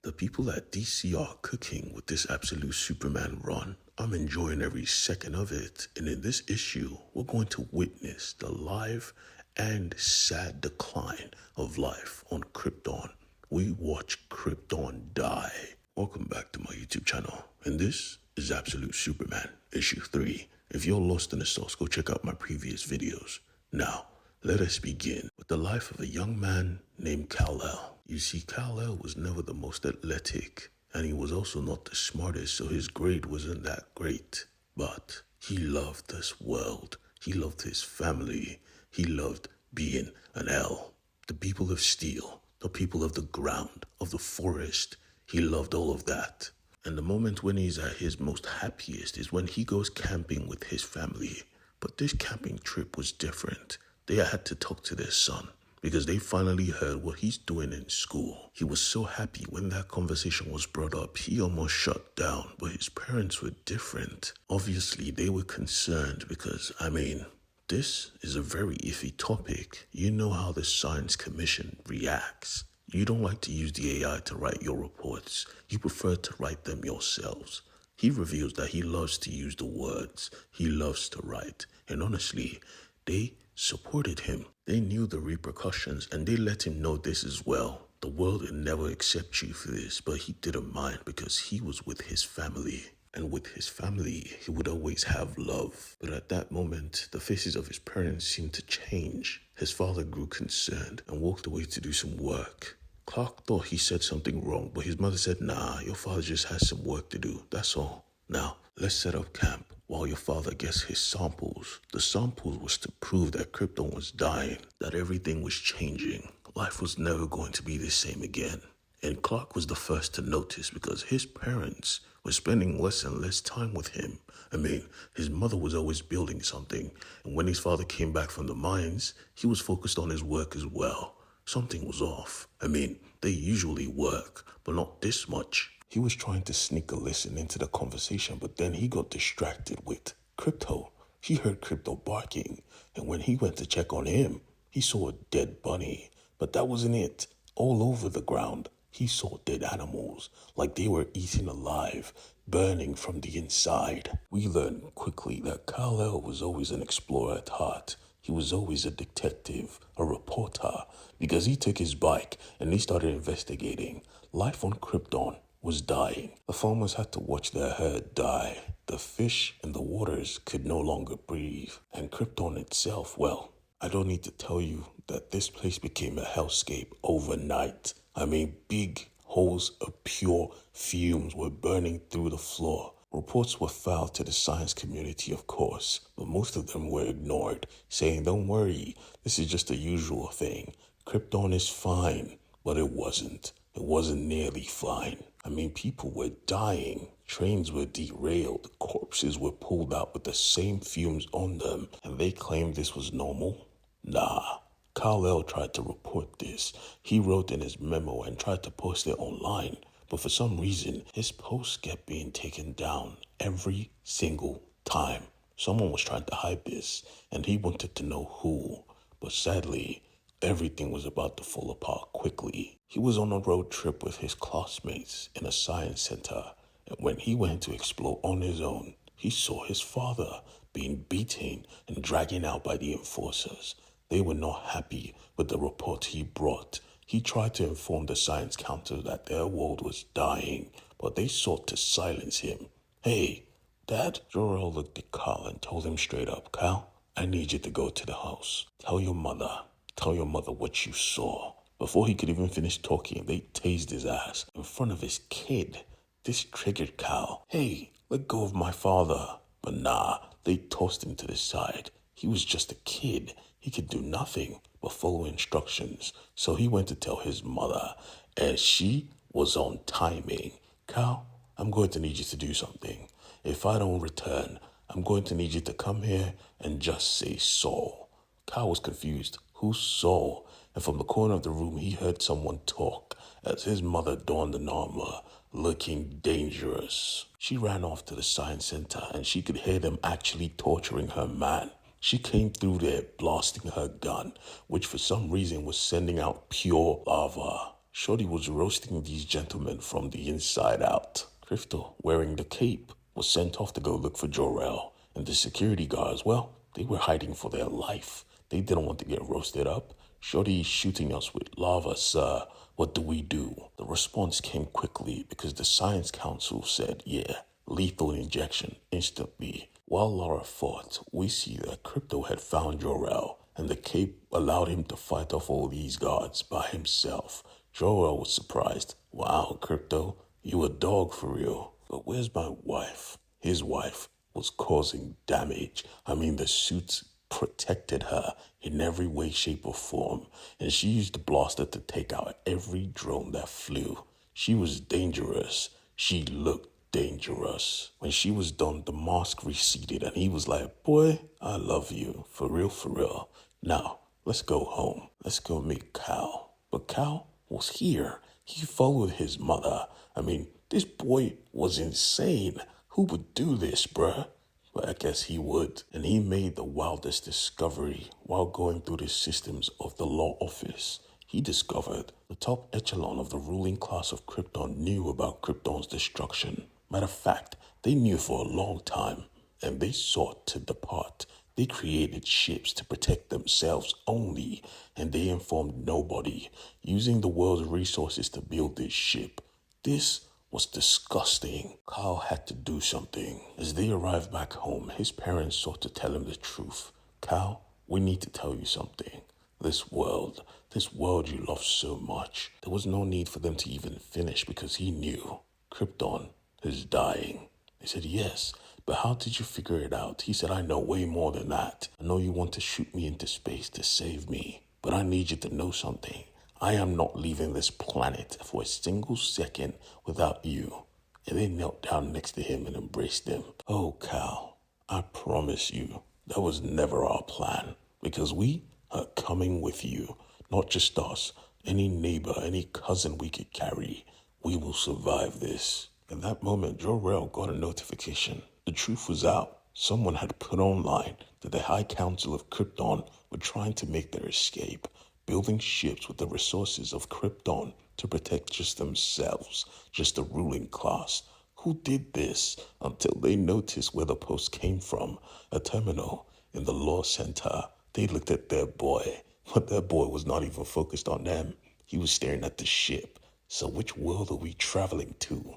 The people at DC are cooking with this absolute Superman run. I'm enjoying every second of it, and in this issue, we're going to witness the live and sad decline of life on Krypton. We watch Krypton die. Welcome back to my YouTube channel, and this is Absolute Superman, issue 3. If you're lost in the sauce, go check out my previous videos. Now, let us begin with the life of a young man named Kal-El. You see, Kal-El was never the most athletic, and he was also not the smartest, so his grade wasn't that great. But he loved this world. He loved his family. He loved being an L. The people of steel, the people of the ground, of the forest. He loved all of that. And the moment when he's at his most happiest is when he goes camping with his family. But this camping trip was different. They had to talk to their son because they finally heard what he's doing in school. He was so happy when that conversation was brought up, he almost shut down, but his parents were different. Obviously, they were concerned because, this is a very iffy topic. You know how the Science Commission reacts. You don't like to use the AI to write your reports. You prefer to write them yourselves. He reveals that he loves to use the words. He loves to write. And honestly, they supported him. They knew the repercussions and they let him know this as well. The world would never accept you for this, but he didn't mind because he was with his family. And with his family, he would always have love. But at that moment, the faces of his parents seemed to change. His father grew concerned and walked away to do some work. Clark thought he said something wrong, but his mother said, "Nah, your father just has some work to do, that's all. Now, let's set up camp while your father gets his samples." The samples was to prove that Krypton was dying, that everything was changing. Life was never going to be the same again. And Clark was the first to notice because his parents were spending less and less time with him. His mother was always building something, and when his father came back from the mines, he was focused on his work as well. Something was off. They usually work, but not this much. He was trying to sneak a listen into the conversation, but then he got distracted with Crypto. He heard Crypto barking, and when he went to check on him, he saw a dead bunny. But that wasn't it. All over the ground, he saw dead animals, like they were eaten alive, burning from the inside. We learned quickly that Kal-El was always an explorer at heart. He was always a detective, a reporter, because he took his bike and he started investigating. Life on Krypton was dying. The farmers had to watch their herd die. The fish in the waters could no longer breathe. And Krypton itself, well, I don't need to tell you that this place became a hellscape overnight. Big holes of pure fumes were burning through the floor. Reports were filed to the science community, of course, but most of them were ignored, saying, "Don't worry, this is just a usual thing. Krypton is fine." But it wasn't. It wasn't nearly fine. People were dying. Trains were derailed. Corpses were pulled out with the same fumes on them, and they claimed this was normal. Nah. Kal-El tried to report this. He wrote in his memo and tried to post it online. But for some reason, his posts kept being taken down every single time. Someone was trying to hide this, and he wanted to know who. But sadly, everything was about to fall apart quickly. He was on a road trip with his classmates in a science center, and when he went to explore on his own, he saw his father being beaten and dragged out by the enforcers. They were not happy with the report he brought. He tried to inform the Science Council that their world was dying, but they sought to silence him. "Hey, Dad." Jor-El looked at Kal and told him straight up, "Kal, I need you to go to the house. Tell your mother what you saw." Before he could even finish talking, they tased his ass in front of his kid. This triggered Kal. "Hey, let go of my father." But nah, they tossed him to the side. He was just a kid. He could do nothing but follow instructions. So he went to tell his mother, and she was on timing. "Kal, I'm going to need you to do something. If I don't return, I'm going to need you to come here and just say Saul." Kal was confused. Who's Saul? And from the corner of the room, he heard someone talk as his mother donned an armor, looking dangerous. She ran off to the science center and she could hear them actually torturing her man. She came through there blasting her gun, which for some reason was sending out pure lava. Shorty was roasting these gentlemen from the inside out. Krypton, wearing the cape, was sent off to go look for Jor-El. And the security guards, well, they were hiding for their life. They didn't want to get roasted up. Shorty is shooting us with lava, sir. What do we do? The response came quickly because the Science Council said, yeah, lethal injection instantly. While Laura fought, we see that Krypto had found Jor-El, and the cape allowed him to fight off all these guards by himself. Jor-El was surprised. Wow, Krypto, you a dog for real. But where's my wife? His wife was causing damage. I mean, the suits protected her in every way, shape, or form, and she used the blaster to take out every drone that flew. She was dangerous. She looked dangerous. When she was done, the mask receded, and he was like, boy, I love you. For real, for real. Now, let's go home. Let's go meet Cal. But Cal was here. He followed his mother. I mean, this boy was insane. Who would do this, bruh? But I guess he would. And he made the wildest discovery while going through the systems of the law office. He discovered the top echelon of the ruling class of Krypton knew about Krypton's destruction. Matter of fact, they knew for a long time, and they sought to depart. They created ships to protect themselves only, and they informed nobody, using the world's resources to build this ship. This was disgusting. Kyle had to do something. As they arrived back home, his parents sought to tell him the truth. Kyle, we need to tell you something. This world you love so much, there was no need for them to even finish because he knew Krypton is dying. They said, yes, but how did you figure it out? He said, I know way more than that. I know you want to shoot me into space to save me, but I need you to know something. I am not leaving this planet for a single second without you. And they knelt down next to him and embraced him. Oh, Cal, I promise you, that was never our plan. Because we are coming with you. Not just us. Any neighbor, any cousin we could carry. We will survive this. In that moment, Jor-El got a notification. The truth was out. Someone had put online that the High Council of Krypton were trying to make their escape, building ships with the resources of Krypton to protect just themselves, just the ruling class. Who did this? Until they noticed where the post came from, a terminal in the law center. They looked at their boy, but their boy was not even focused on them. He was staring at the ship. So which world are we traveling to?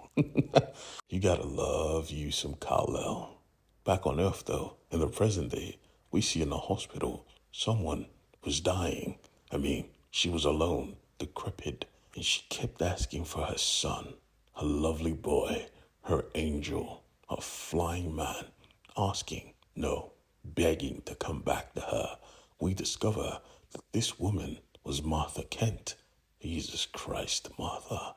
You gotta love you some Kal-El. Back on Earth, though, in the present day, we see in the hospital someone was dying. I mean, she was alone, decrepit, and she kept asking for her son, her lovely boy, her angel, her flying man, asking, no, begging to come back to her. We discover that this woman was Martha Kent. Jesus Christ, Martha.